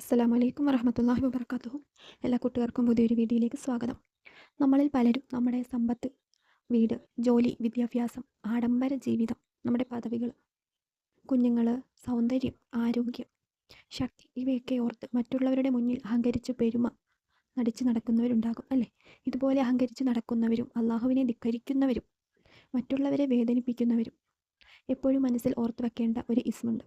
അസ്സലാമു അലൈക്കും വറഹ്മത്തുള്ളാഹി വബറകാതുഹു. എല്ലാ കൂട്ടുകാർക്കും പുതിയൊരു വീഡിയോയിലേക്ക് സ്വാഗതം. നമ്മളിൽ പലരും നമ്മുടെ സമ്പത്ത്, വീട്, ജോലി, വിദ്യാഭ്യാസം, ആഡംബര ജീവിതം, നമ്മുടെ പദവികൾ, കുഞ്ഞുങ്ങൾ, സൗന്ദര്യം, ആരോഗ്യം, ശക്തി ഇവയൊക്കെ ഓർത്ത് മറ്റുള്ളവരുടെ മുന്നിൽ അഹങ്കരിച്ച് പെരുമ നടിച്ച് നടക്കുന്നവരുണ്ടാകും അല്ലേ? ഇതുപോലെ അഹങ്കരിച്ച് നടക്കുന്നവരും അള്ളാഹുവിനെ ധിക്കരിക്കുന്നവരും മറ്റുള്ളവരെ വേദനിപ്പിക്കുന്നവരും എപ്പോഴും മനസ്സിൽ ഓർത്തു വെക്കേണ്ട ഒരു ഇസ്മുണ്ട്.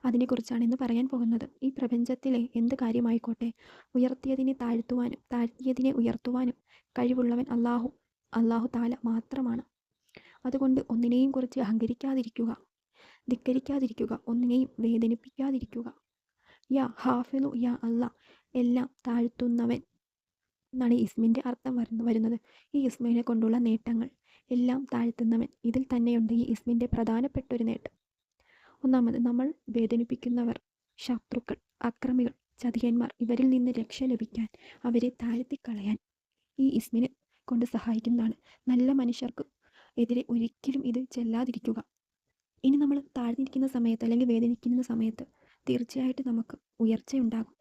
അതിനെക്കുറിച്ചാണ് ഇന്ന് പറയാൻ പോകുന്നത്. ഈ പ്രപഞ്ചത്തിലെ എന്ത് കാര്യമായിക്കോട്ടെ, ഉയർത്തിയതിനെ താഴ്ത്തുവാനും താഴ്ത്തിയതിനെ ഉയർത്തുവാനും കഴിവുള്ളവൻ അള്ളാഹു താല മാത്രമാണ്. അതുകൊണ്ട് ഒന്നിനെയും കുറിച്ച് അഹങ്കരിക്കാതിരിക്കുക, ധിക്കരിക്കാതിരിക്കുക, ഒന്നിനെയും വേദനിപ്പിക്കാതിരിക്കുക. യാ ഹാഫിളു യാ അല്ലാ, എല്ലാം താഴ്ത്തുന്നവൻ എന്നാണ് ഈ ഇസ്മിൻ്റെ അർത്ഥം വരുന്നത്. ഈ ഇസ്മിനെ കൊണ്ടുള്ള നേട്ടങ്ങൾ എല്ലാം താഴ്ത്തുന്നവൻ, ഇതിൽ തന്നെയുണ്ട് ഈ ഇസ്മിൻ്റെ പ്രധാനപ്പെട്ട ഒരു നേട്ടം. ഒന്നാമത്, നമ്മൾ വേദനിപ്പിക്കുന്നവർ, ശത്രുക്കൾ, അക്രമികൾ, ചതിയന്മാർ ഇവരിൽ നിന്ന് രക്ഷ ലഭിക്കാൻ, അവരെ താഴ്ത്തിക്കളയാൻ ഈ ഇസ്മിനെ കൊണ്ട് സഹായിക്കുന്നതാണ്. നല്ല മനുഷ്യർക്ക് എതിരെ ഒരിക്കലും ഇത് ചെല്ലാതിരിക്കുക. ഇനി നമ്മൾ താഴ്ന്നിരിക്കുന്ന സമയത്ത് അല്ലെങ്കിൽ വേദനിക്കുന്ന സമയത്ത് തീർച്ചയായിട്ടും നമുക്ക് ഉയർച്ചയുണ്ടാകും.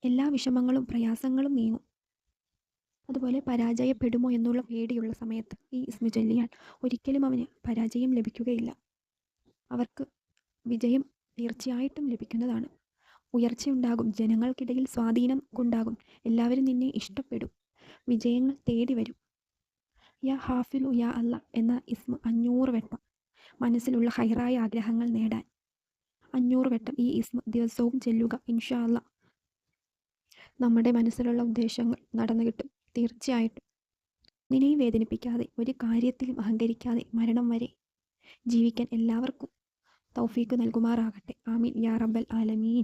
എല്ലാ വിഷമങ്ങളും പ്രയാസങ്ങളും നീങ്ങും. അതുപോലെ പരാജയപ്പെടുമോ എന്നുള്ള പേടിയുള്ള സമയത്ത് ഈ ഇസ്മി ചൊല്ലിയാൽ ഒരിക്കലും അവന് പരാജയം ലഭിക്കുകയില്ല. അവർക്ക് വിജയം തീർച്ചയായിട്ടും ലഭിക്കുന്നതാണ്. ഉയർച്ചയുണ്ടാകും, ജനങ്ങൾക്കിടയിൽ സ്വാധീനം ഉണ്ടാകും, എല്ലാവരും നിന്നെ ഇഷ്ടപ്പെടും, വിജയങ്ങൾ തേടി വരും. യാ ഹാഫിലു യാ അല്ല എന്ന ഇസ്മ 500 വട്ടം മനസ്സിലുള്ള ഹൈറായ ആഗ്രഹങ്ങൾ നേടാൻ 500 വട്ടം ഈ ഇസ്മ ദിവസവും ചെല്ലുക. ഇൻഷാ അല്ല നമ്മുടെ മനസ്സിലുള്ള ഉദ്ദേശങ്ങൾ നടന്നു കിട്ടും തീർച്ചയായിട്ടും. നിന്നെയും വേദനിപ്പിക്കാതെ, ഒരു കാര്യത്തിലും അഹങ്കരിക്കാതെ മരണം വരെ ജീവിക്കാൻ എല്ലാവർക്കും തൗഫീക്ക് നൽകുമാറാകട്ടെ. ആമീൻ യാ റബ്ബൽ ആലമീൻ.